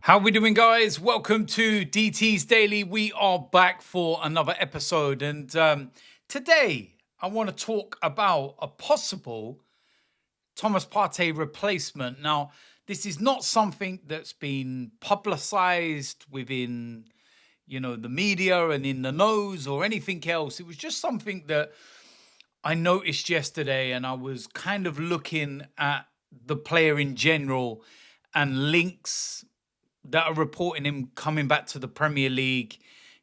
How we doing, guys? Welcome to DT's Daily. We are back for another episode, and today I want to talk about a possible Thomas Partey replacement. Now, this is not something that's been publicized within, the media and in the news or anything else. It was just something that I noticed yesterday, and I was kind of looking at the player in general and links that are reporting him coming back to the Premier League,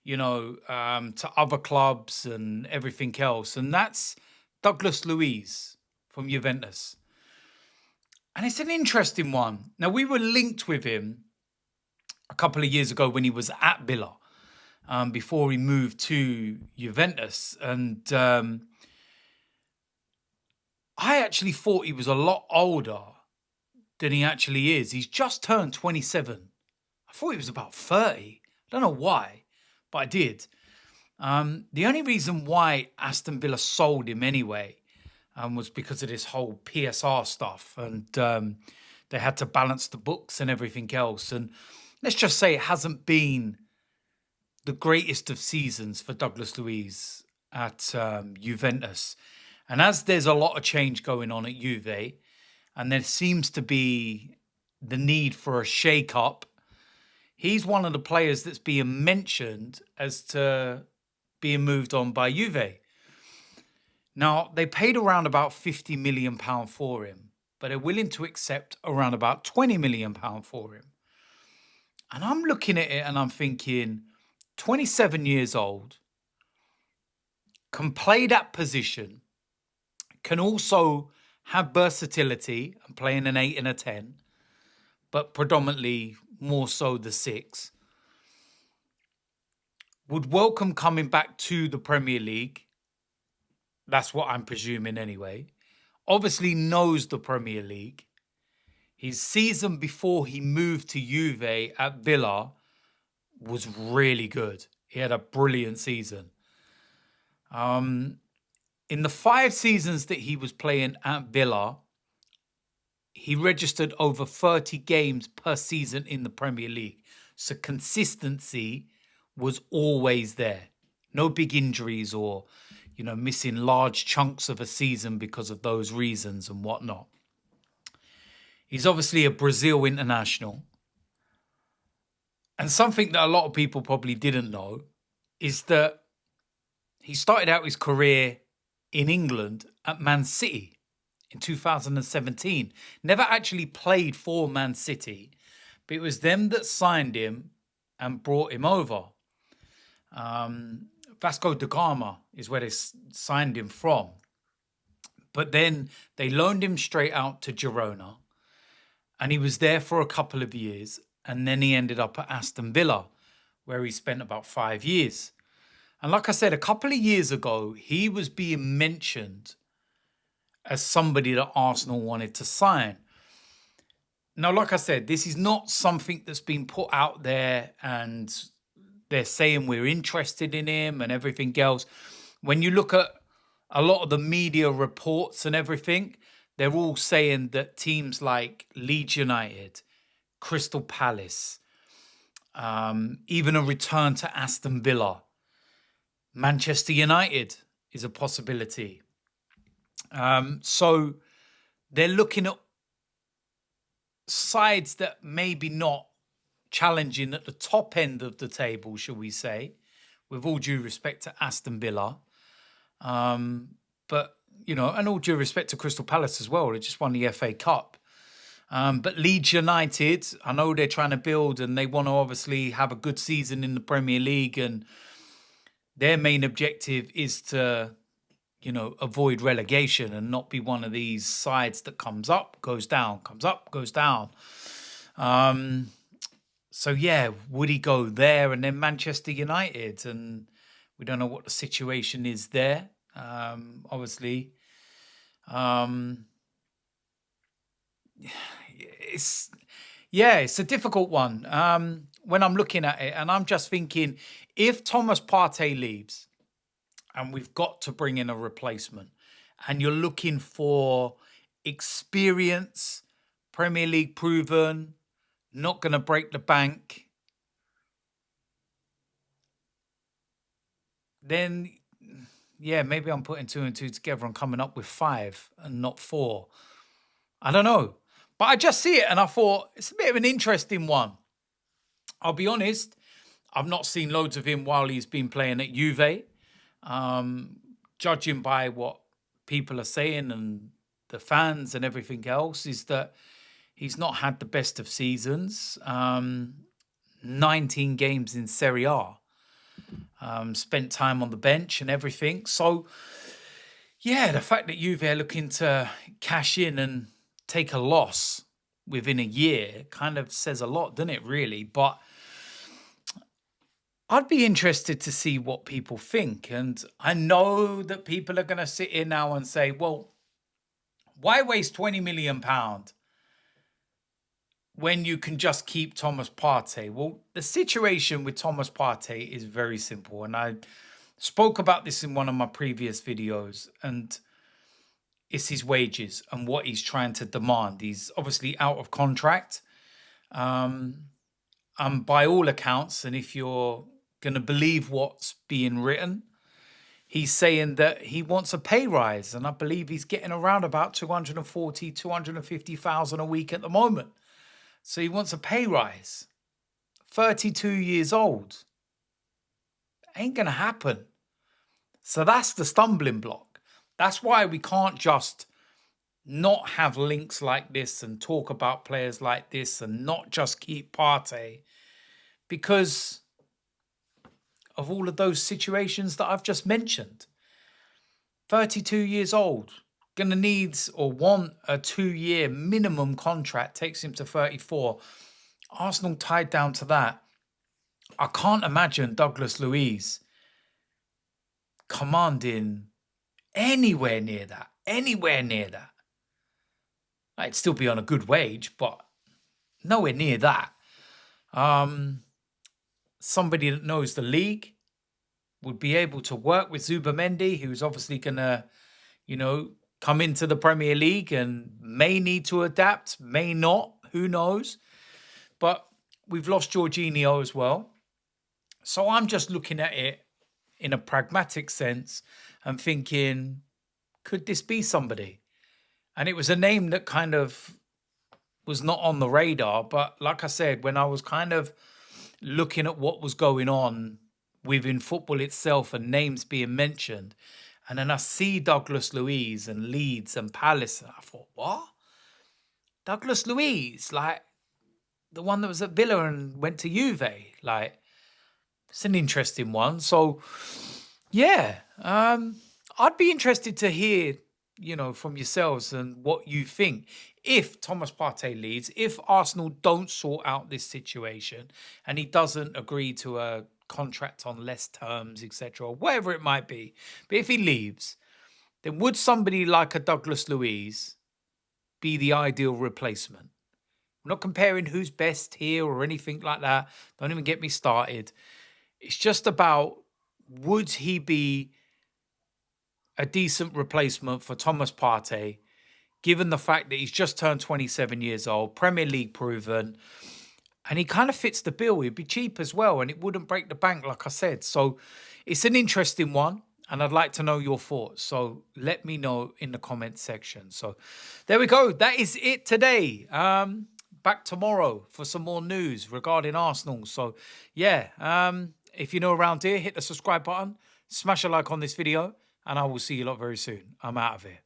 to other clubs and everything else. And that's Douglas Luiz from Juventus. And it's an interesting one. Now, we were linked with him a couple of years ago when he was at Villa, before he moved to Juventus. And I actually thought he was a lot older than he actually is. He's just turned 27. I thought he was about 30. I don't know why, but I did. The only reason why Aston Villa sold him anyway was because of this whole PSR stuff. And they had to balance the books and everything else. And let's just say it hasn't been the greatest of seasons for Douglas Luiz at Juventus. And as there's a lot of change going on at Juve, and there seems to be the need for a shake-up, he's one of the players that's being mentioned as to being moved on by Juve. Now, they paid around about £50 million for him, but they're willing to accept around about £20 million for him. And I'm looking at it and I'm thinking, 27 years old, can play that position, can also have versatility and play in an 8 and a 10, but predominantly more so the 6. Would welcome coming back to the Premier League. That's what I'm presuming anyway. Obviously knows the Premier League. His season before he moved to Juve at Villa was really good. He had a brilliant season. In the 5 seasons that he was playing at Villa, he registered over 30 games per season in the Premier League. So consistency was always there. No big injuries or, missing large chunks of a season because of those reasons and whatnot. He's obviously a Brazil international. And something that a lot of people probably didn't know is that he started out his career in England at Man City in 2017. Never actually played for Man City, but it was them that signed him and brought him over. Vasco da Gama is where they signed him from. But then they loaned him straight out to Girona, and he was there for a couple of years, and then he ended up at Aston Villa, where he spent about 5 years. And like I said, a couple of years ago, he was being mentioned as somebody that Arsenal wanted to sign. Now, like I said, this is not something that's been put out there and they're saying we're interested in him and everything else. When you look at a lot of the media reports and everything, they're all saying that teams like Leeds United, Crystal Palace, even a return to Aston Villa, Manchester United is a possibility. So they're looking at sides that maybe not challenging at the top end of the table, shall we say, with all due respect to Aston Villa. But, and all due respect to Crystal Palace as well. They just won the FA Cup. But Leeds United, I know they're trying to build and they want to obviously have a good season in the Premier League, and their main objective is to, avoid relegation and not be one of these sides that comes up, goes down, comes up, goes down. So, yeah, would he go there and then Manchester United? And we don't know what the situation is there, obviously. It's a difficult one when I'm looking at it. And I'm just thinking, if Thomas Partey leaves, and we've got to bring in a replacement, and you're looking for experience, Premier League proven, not going to break the bank, then yeah, maybe I'm putting 2 and 2 together and coming up with 5 and not 4. I don't know. But I just see it and I thought it's a bit of an interesting one. I'll be honest, I've not seen loads of him while he's been playing at Juve. Judging by what people are saying and the fans and everything else, is that he's not had the best of seasons. 19 games in Serie A. Spent time on the bench and everything. So, yeah, the fact that Juve are looking to cash in and take a loss within a year kind of says a lot, doesn't it, really? But I'd be interested to see what people think. And I know that people are going to sit here now and say, well, why waste £20 million when you can just keep Thomas Partey? Well, the situation with Thomas Partey is very simple. And I spoke about this in one of my previous videos. And it's his wages and what he's trying to demand. He's obviously out of contract. And by all accounts, and if you're going to believe what's being written, he's saying that he wants a pay rise. And I believe he's getting around about 240, 250,000 a week at the moment. So he wants a pay rise. 32 years old. Ain't going to happen. So that's the stumbling block. That's why we can't just not have links like this and talk about players like this and not just keep Partey, because of all of those situations that I've just mentioned. 32 years old, going to need or want a 2-year minimum contract, takes him to 34. Arsenal tied down to that. I can't imagine Douglas Luiz commanding anywhere near that. I'd still be on a good wage, but nowhere near that. Somebody that knows the league would be able to work with Zubimendi, who's obviously going to, come into the Premier League and may need to adapt, may not, who knows. But we've lost Jorginho as well. So I'm just looking at it in a pragmatic sense and thinking, could this be somebody? And it was a name that kind of was not on the radar. But like I said, when I was kind of looking at what was going on within football itself and names being mentioned, and then I see Douglas Luiz and Leeds and Palace, and I thought, what? Douglas Luiz, like the one that was at Villa and went to Juve, like it's an interesting one. So yeah, I'd be interested to hear, from yourselves and what you think. If Thomas Partey leads, if Arsenal don't sort out this situation and he doesn't agree to a contract on less terms, etc., or whatever it might be, but if he leaves, then would somebody like a Douglas Luiz be the ideal replacement? I'm not comparing who's best here or anything like that. Don't even get me started. It's just about, would he be a decent replacement for Thomas Partey, given the fact that he's just turned 27 years old, Premier League proven, and he kind of fits the bill. He'd be cheap as well, and it wouldn't break the bank, like I said. So it's an interesting one, and I'd like to know your thoughts. So let me know in the comments section. So there we go. That is it today. Back tomorrow for some more news regarding Arsenal. So yeah, if you're new around here, hit the subscribe button, smash a like on this video, and I will see you lot very soon. I'm out of here.